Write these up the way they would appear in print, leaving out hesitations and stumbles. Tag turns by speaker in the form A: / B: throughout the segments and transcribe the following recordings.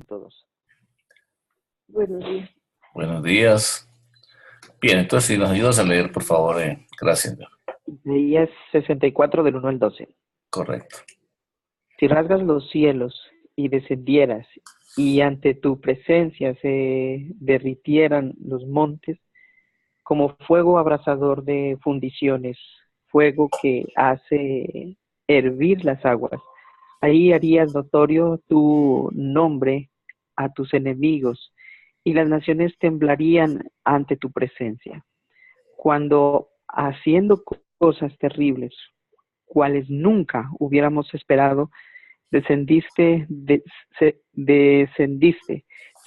A: Todos. Buenos días.
B: Buenos días. Bien, entonces si nos ayudas a leer, por favor, gracias.
A: Isaías 64 del 1 al 12.
B: Correcto.
A: Si rasgas los cielos y descendieras, y ante tu presencia se derritieran los montes, como fuego abrasador de fundiciones, fuego que hace hervir las aguas, ahí harías notorio tu nombre a tus enemigos, y las naciones temblarían ante tu presencia. Cuando haciendo cosas terribles, cuales nunca hubiéramos esperado, descendiste, se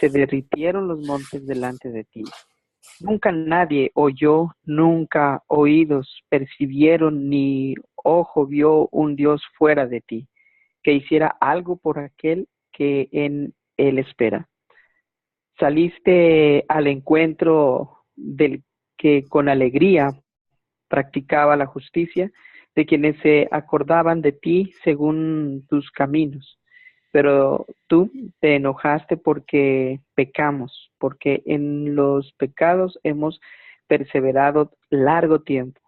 A: derritieron los montes delante de ti. Nunca nadie oyó, nunca oídos percibieron, ni ojo vio un Dios fuera de ti, que hiciera algo por aquel que en él espera. Saliste al encuentro del que con alegría practicaba la justicia, de quienes se acordaban de ti según tus caminos. Pero tú te enojaste porque pecamos, porque en los pecados hemos perseverado largo tiempo.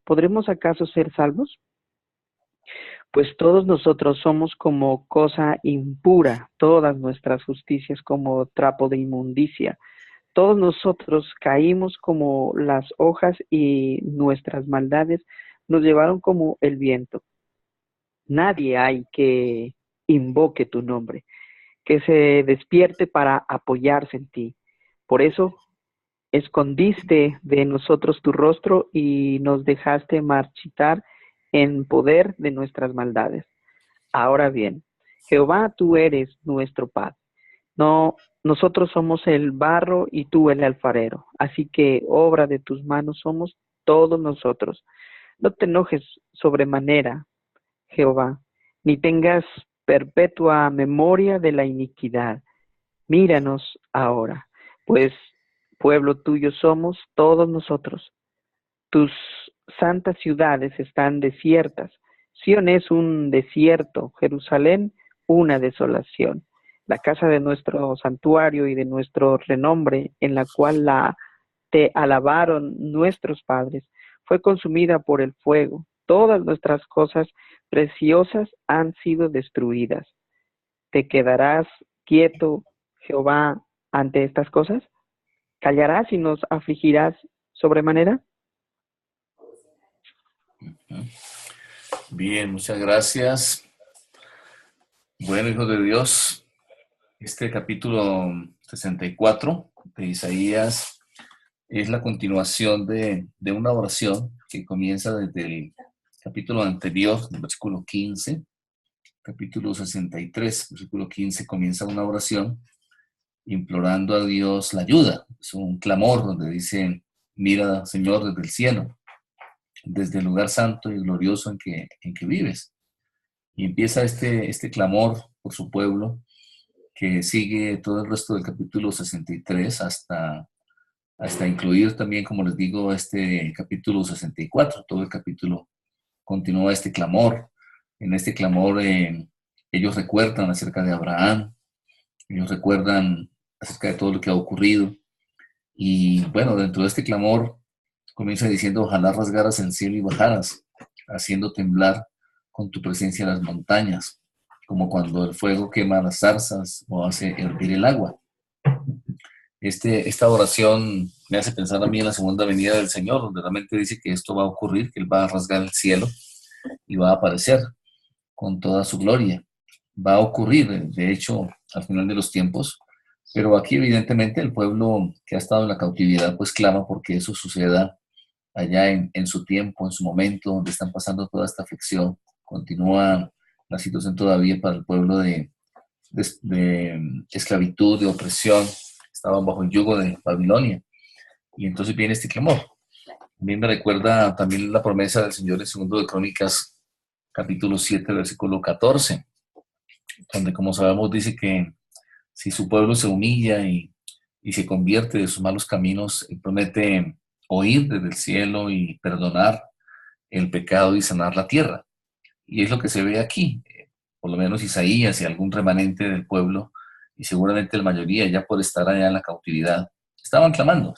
A: ¿Podremos acaso ser salvos? Pues todos nosotros somos como cosa impura, todas nuestras justicias como trapo de inmundicia. Todos nosotros caímos como las hojas y nuestras maldades nos llevaron como el viento. Nadie hay que invoque tu nombre, que se despierte para apoyarse en ti. Por eso escondiste de nosotros tu rostro y nos dejaste marchitar en poder de nuestras maldades. Ahora bien, Jehová, tú eres nuestro Padre. No, nosotros somos el barro y tú el alfarero. Así que obra de tus manos somos todos nosotros. No te enojes sobremanera, Jehová, ni tengas perpetua memoria de la iniquidad. Míranos ahora, pues pueblo tuyo somos todos nosotros. Tus santas ciudades están desiertas. Sión es un desierto, Jerusalén una desolación. La casa de nuestro santuario y de nuestro renombre, en la cual te alabaron nuestros padres, fue consumida por el fuego. Todas nuestras cosas preciosas han sido destruidas. ¿Te quedarás quieto, Jehová, ante estas cosas? ¿Callarás y nos afligirás sobremanera?
B: Bien, muchas gracias. Bueno, hijos de Dios, este capítulo 64 de Isaías es la continuación de una oración que comienza desde el capítulo anterior, del versículo 15, capítulo 63, versículo 15, comienza una oración implorando a Dios la ayuda. Es un clamor donde dice: mira, Señor, desde el cielo, desde el lugar santo y glorioso en que vives. Y empieza este clamor por su pueblo, que sigue todo el resto del capítulo 63 hasta incluir también, como les digo, este capítulo 64. Todo el capítulo continúa este clamor. En este clamor ellos recuerdan acerca de Abraham, ellos recuerdan acerca de todo lo que ha ocurrido. Y bueno, dentro de este clamor comienza diciendo: ojalá rasgaras el cielo y bajaras, haciendo temblar con tu presencia las montañas, como cuando el fuego quema las zarzas o hace hervir el agua. Esta oración me hace pensar a mí en la segunda venida del Señor, donde realmente dice que esto va a ocurrir, que Él va a rasgar el cielo y va a aparecer con toda su gloria. Va a ocurrir, de hecho, al final de los tiempos, pero aquí evidentemente el pueblo que ha estado en la cautividad pues clama porque eso suceda allá en su tiempo, en su momento, donde están pasando toda esta aflicción. Continúa la situación todavía para el pueblo de esclavitud, de opresión. Estaban bajo el yugo de Babilonia. Y entonces viene este clamor. A mí me recuerda también la promesa del Señor en segundo de Crónicas, capítulo 7, versículo 14, donde, como sabemos, dice que si su pueblo se humilla y se convierte de sus malos caminos, Él promete oír desde el cielo y perdonar el pecado y sanar la tierra. Y es lo que se ve aquí. Por lo menos Isaías y algún remanente del pueblo y seguramente la mayoría ya por estar allá en la cautividad, estaban clamando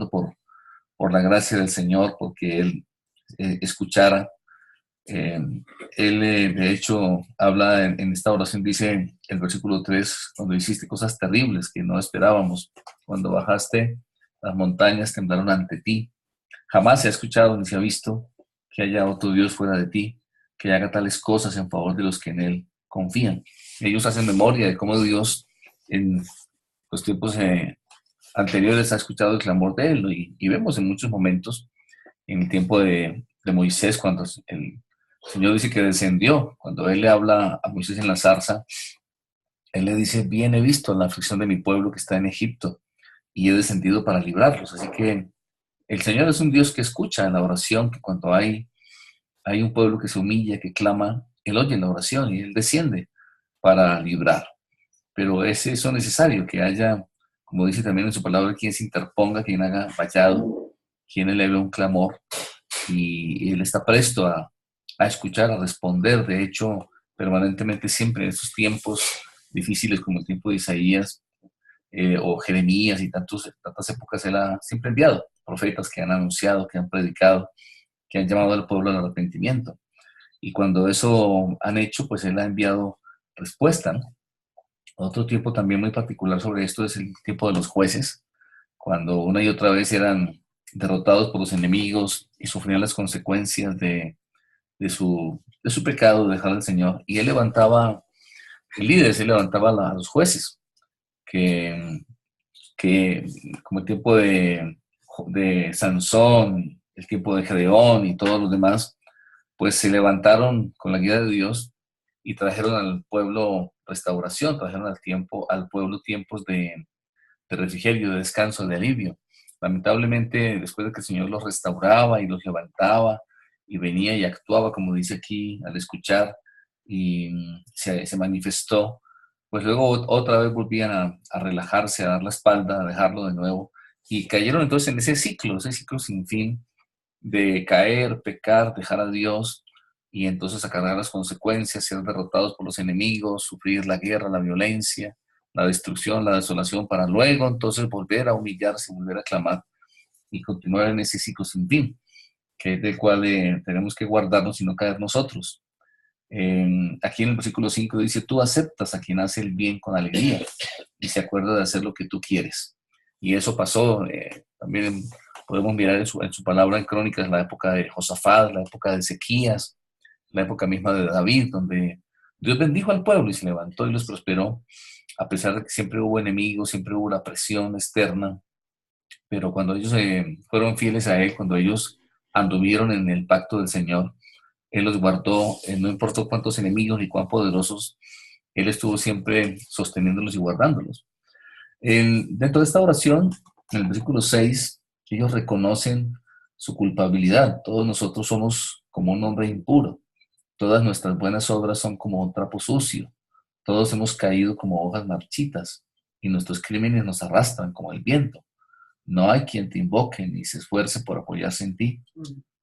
B: por la gracia del Señor, porque Él escuchara. Eh, él, de hecho, habla en esta oración, dice el versículo 3, cuando hiciste cosas terribles que no esperábamos, cuando bajaste, las montañas temblaron ante ti. Jamás se ha escuchado ni se ha visto que haya otro Dios fuera de ti, que haga tales cosas en favor de los que en Él confían. Ellos hacen memoria de cómo Dios en los tiempos anteriores ha escuchado el clamor de Él, ¿no? Y vemos en muchos momentos, en el tiempo de Moisés, cuando el Señor dice que descendió, cuando Él le habla a Moisés en la zarza, Él le dice, bien he visto la aflicción de mi pueblo que está en Egipto, y he descendido para librarlos. Así que el Señor es un Dios que escucha la oración, que cuando hay un pueblo que se humilla, que clama, Él oye la oración y Él desciende para librar. Pero es eso necesario, que haya, como dice también en su palabra, quien se interponga, quien haga vallado, quien eleve un clamor, y Él está presto a escuchar, a responder. De hecho, permanentemente siempre en estos tiempos difíciles como el tiempo de Isaías o Jeremías y tantas épocas, Él ha siempre enviado profetas que han anunciado, que han predicado, que han llamado al pueblo al arrepentimiento. Y cuando eso han hecho, pues Él ha enviado respuesta, ¿no? Otro tiempo también muy particular sobre esto es el tiempo de los jueces, cuando una y otra vez eran derrotados por los enemigos y sufrían las consecuencias de su pecado, de dejar al Señor. Y Él levantaba líderes, Él levantaba a los jueces, que, que como el tiempo de Sansón, el tiempo de Gedeón y todos los demás, pues se levantaron con la guía de Dios y trajeron al pueblo restauración, trajeron al pueblo tiempos de refrigerio, de descanso, de alivio. Lamentablemente, después de que el Señor los restauraba y los levantaba y venía y actuaba, como dice aquí, al escuchar, y se manifestó, pues luego otra vez volvían a relajarse, a dar la espalda, a dejarlo de nuevo, y cayeron entonces en ese ciclo sin fin de caer, pecar, dejar a Dios, y entonces acarrear las consecuencias, ser derrotados por los enemigos, sufrir la guerra, la violencia, la destrucción, la desolación, para luego entonces volver a humillarse, volver a clamar y continuar en ese ciclo sin fin, que es del cual tenemos que guardarnos y no caer nosotros. Aquí en el versículo 5 dice, tú aceptas a quien hace el bien con alegría y se acuerda de hacer lo que tú quieres. Y eso pasó, también podemos mirar en su palabra en Crónicas, la época de Josafat, la época de Ezequías, la época misma de David, donde Dios bendijo al pueblo y se levantó y los prosperó, a pesar de que siempre hubo enemigos, siempre hubo una presión externa, pero cuando ellos fueron fieles a Él, cuando ellos anduvieron en el pacto del Señor, Él los guardó, no importó cuántos enemigos ni cuán poderosos, Él estuvo siempre sosteniéndolos y guardándolos. Dentro de esta oración, en el versículo 6, ellos reconocen su culpabilidad. Todos nosotros somos como un hombre impuro. Todas nuestras buenas obras son como un trapo sucio. Todos hemos caído como hojas marchitas y nuestros crímenes nos arrastran como el viento. No hay quien te invoque ni se esfuerce por apoyarse en ti.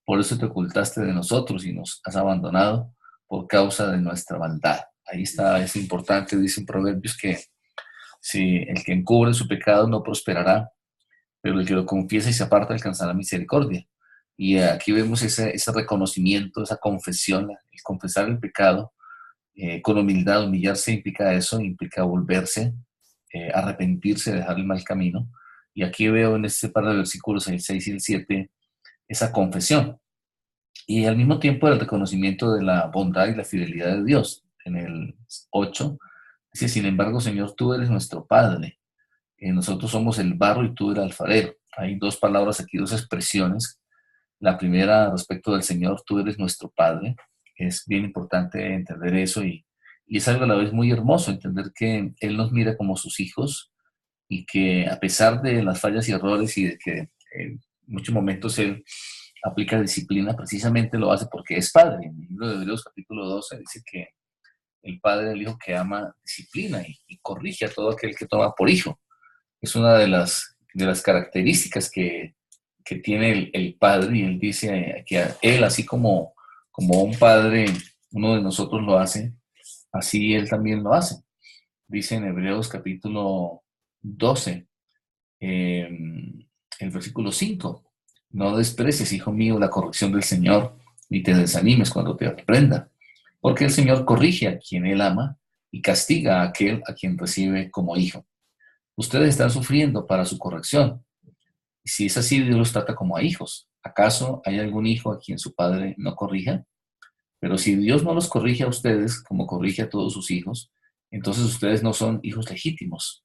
B: Por eso te ocultaste de nosotros y nos has abandonado por causa de nuestra maldad. Ahí está, es importante, dicen Proverbios, que si el que encubre su pecado no prosperará, pero el que lo confiesa y se aparta alcanzará misericordia. Y aquí vemos ese reconocimiento, esa confesión, el confesar el pecado con humildad. Humillarse implica eso, implica volverse, arrepentirse, dejar el mal camino. Y aquí veo en este par de versículos, el 6 y el 7, esa confesión. Y al mismo tiempo el reconocimiento de la bondad y la fidelidad de Dios. En el 8 dice, sin embargo, Señor, tú eres nuestro Padre. Nosotros somos el barro y tú el alfarero. Hay dos palabras aquí, dos expresiones. La primera respecto del Señor, tú eres nuestro Padre. Es bien importante entender eso y es algo a la vez muy hermoso, entender que Él nos mira como sus hijos y que a pesar de las fallas y errores y de que en muchos momentos Él aplica disciplina, precisamente lo hace porque es Padre. En el libro de Hebreos capítulo 12 dice que el Padre, el Hijo que ama, disciplina y corrige a todo aquel que toma por hijo. Es una de las características que tiene el Padre, y Él dice que Él, así como un Padre, uno de nosotros lo hace, así Él también lo hace. Dice en Hebreos capítulo 12, eh, el versículo 5: no desprecies, hijo mío, la corrección del Señor, ni te desanimes cuando te reprenda, porque el Señor corrige a quien Él ama y castiga a aquel a quien recibe como hijo. Ustedes están sufriendo para su corrección. Y si es así, Dios los trata como a hijos. ¿Acaso hay algún hijo a quien su padre no corrija? Pero si Dios no los corrige a ustedes como corrige a todos sus hijos, entonces ustedes no son hijos legítimos.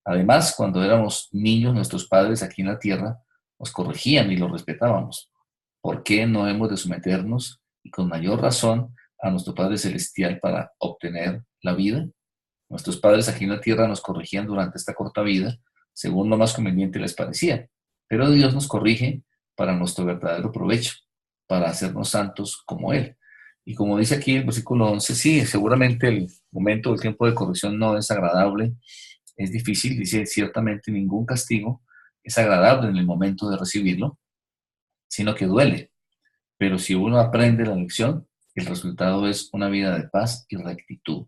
B: Además, cuando éramos niños, nuestros padres aquí en la tierra nos corregían y los respetábamos. ¿Por qué no hemos de someternos, y con mayor razón, a nuestro Padre Celestial para obtener la vida? Nuestros padres aquí en la tierra nos corregían durante esta corta vida, según lo más conveniente les parecía. Pero Dios nos corrige para nuestro verdadero provecho, para hacernos santos como Él. Y como dice aquí el versículo 11, sí, seguramente el momento, el tiempo de corrección no es agradable, es difícil, dice, ciertamente ningún castigo es agradable en el momento de recibirlo, sino que duele. Pero si uno aprende la lección, el resultado es una vida de paz y rectitud.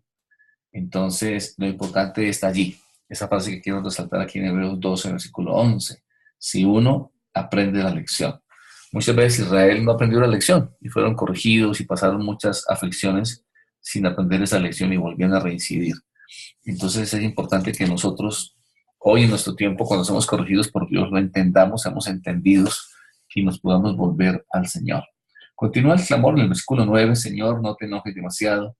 B: Entonces, lo importante está allí. Esa frase que quiero resaltar aquí en Hebreos 12, versículo 11. Si uno aprende la lección. Muchas veces Israel no aprendió la lección y fueron corregidos y pasaron muchas aflicciones sin aprender esa lección y volvían a reincidir. Entonces es importante que nosotros, hoy en nuestro tiempo, cuando somos corregidos por Dios, lo entendamos, seamos entendidos y nos podamos volver al Señor. Continúa el clamor en el versículo 9: Señor, no te enojes demasiado,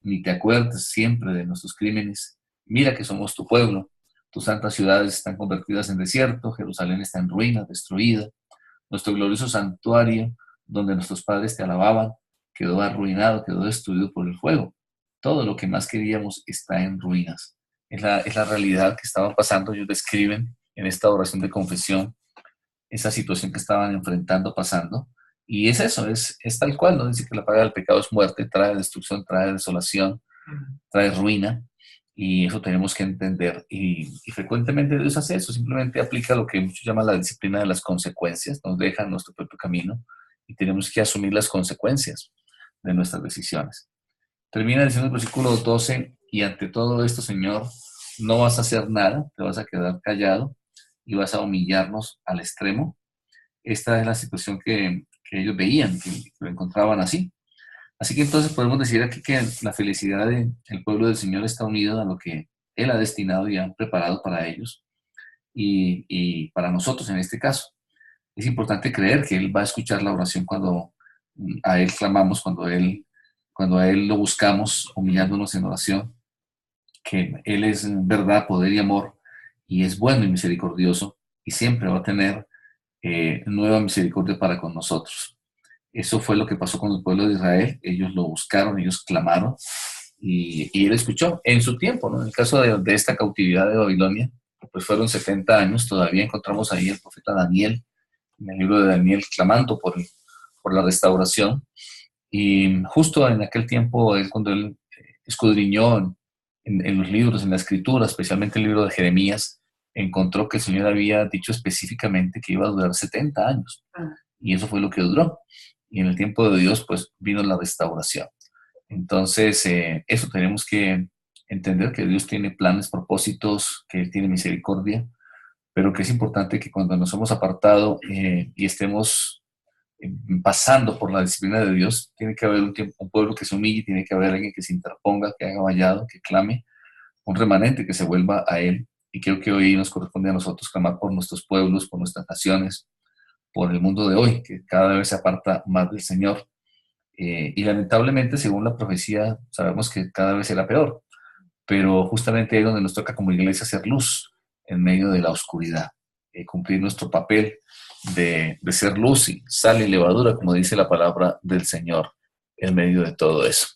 B: ni te acuerdes siempre de nuestros crímenes. Mira que somos tu pueblo. Tus santas ciudades están convertidas en desierto, Jerusalén está en ruinas, destruida. Nuestro glorioso santuario, donde nuestros padres te alababan, quedó arruinado, quedó destruido por el fuego. Todo lo que más queríamos está en ruinas. Es la realidad que estaban pasando. Ellos describen en esta oración de confesión esa situación que estaban enfrentando, pasando. Y es eso, es tal cual, ¿no? Dice que la paga del pecado es muerte, trae destrucción, trae desolación, trae ruina, y eso tenemos que entender. Y frecuentemente Dios hace eso, simplemente aplica lo que muchos llaman la disciplina de las consecuencias, nos deja nuestro propio camino y tenemos que asumir las consecuencias de nuestras decisiones. Termina diciendo el versículo 12: y ante todo esto, Señor, no vas a hacer nada, te vas a quedar callado y vas a humillarnos al extremo. Esta es la situación que ellos veían, que lo encontraban así. Así que entonces podemos decir aquí que la felicidad del pueblo del Señor está unida a lo que Él ha destinado y ha preparado para ellos y para nosotros en este caso. Es importante creer que Él va a escuchar la oración cuando a Él clamamos, cuando a Él lo buscamos humillándonos en oración, que Él es verdad, poder y amor, y es bueno y misericordioso, y siempre va a tener nueva misericordia para con nosotros. Eso fue lo que pasó con el pueblo de Israel. Ellos lo buscaron, ellos clamaron y Él escuchó en su tiempo, ¿no? En el caso de esta cautividad de Babilonia, pues fueron 70 años. Todavía encontramos ahí al profeta Daniel, en el libro de Daniel, clamando por la restauración. Y justo en aquel tiempo, cuando él escudriñó en los libros, en la escritura, especialmente el libro de Jeremías, encontró que el Señor había dicho específicamente que iba a durar 70 años. Y eso fue lo que duró. Y en el tiempo de Dios, pues vino la restauración. Entonces, eso tenemos que entender, que Dios tiene planes, propósitos, que Él tiene misericordia, pero que es importante que cuando nos hemos apartado y estemos pasando por la disciplina de Dios, tiene que haber un pueblo que se humille, tiene que haber alguien que se interponga, que haga vallado, que clame, un remanente que se vuelva a Él. Y creo que hoy nos corresponde a nosotros clamar por nuestros pueblos, por nuestras naciones, por el mundo de hoy, que cada vez se aparta más del Señor. Y lamentablemente, según la profecía, sabemos que cada vez será peor, pero justamente ahí es donde nos toca como iglesia hacer luz en medio de la oscuridad, cumplir nuestro papel de ser luz y sal y levadura, como dice la palabra del Señor, en medio de todo eso.